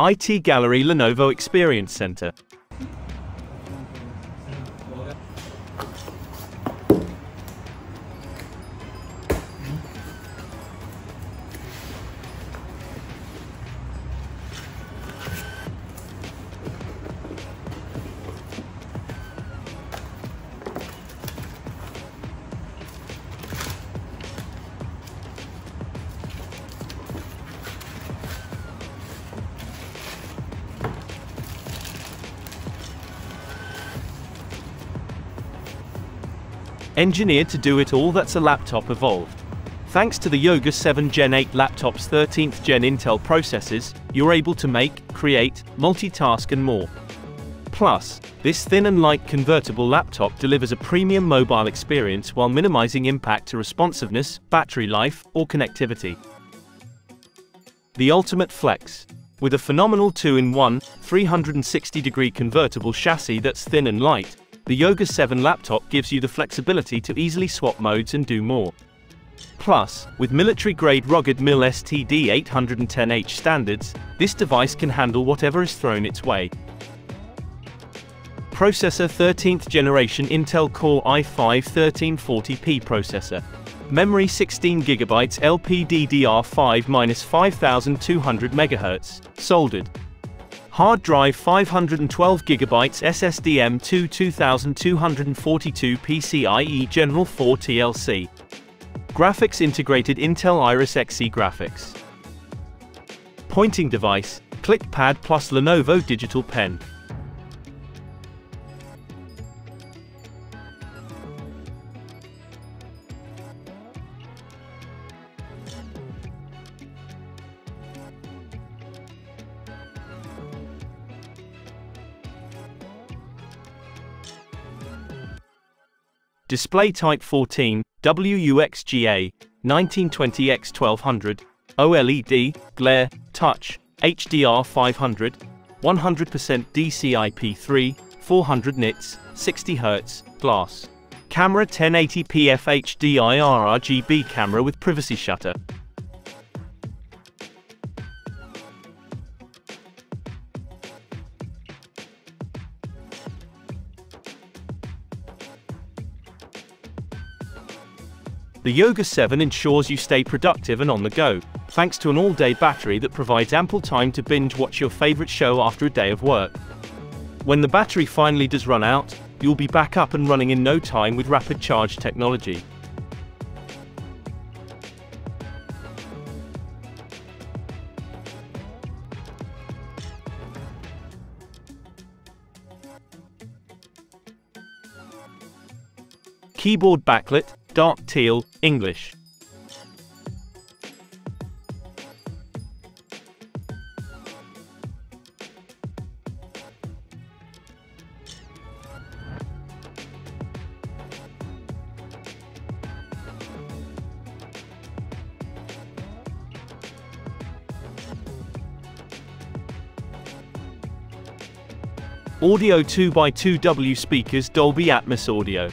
IT Gallery Lenovo Experience Center. Engineered to do it all that's a laptop evolved. Thanks to the Yoga 7 Gen 8 laptop's 13th Gen Intel processors, you're able to make, create, multitask and more. Plus, this thin and light convertible laptop delivers a premium mobile experience while minimizing impact to responsiveness, battery life, or connectivity. The ultimate flex. With a phenomenal 2-in-1, 360-degree convertible chassis that's thin and light, the Yoga 7 laptop gives you the flexibility to easily swap modes and do more. Plus, with military-grade rugged MIL STD 810H standards, this device can handle whatever is thrown its way. Processor 13th generation Intel Core i5-1340P processor. Memory 16GB LPDDR5-5200 MHz, soldered. Hard drive 512GB SSD M2 2242 PCIe General 4 TLC. Graphics integrated Intel Iris Xe graphics. Pointing device, ClickPad plus Lenovo digital pen. Display type 14, WUXGA, 1920x1200, OLED, glare, touch, HDR 500, 100% DCI-P3, 400 nits, 60 Hz, glass. Camera 1080p FHD/IR RGB camera with privacy shutter. The Yoga 7 ensures you stay productive and on the go, thanks to an all-day battery that provides ample time to binge-watch your favorite show after a day of work. When the battery finally does run out, you'll be back up and running in no time with rapid charge technology. Keyboard backlit, dark teal, English. Audio 2x2W speakers, Dolby Atmos audio.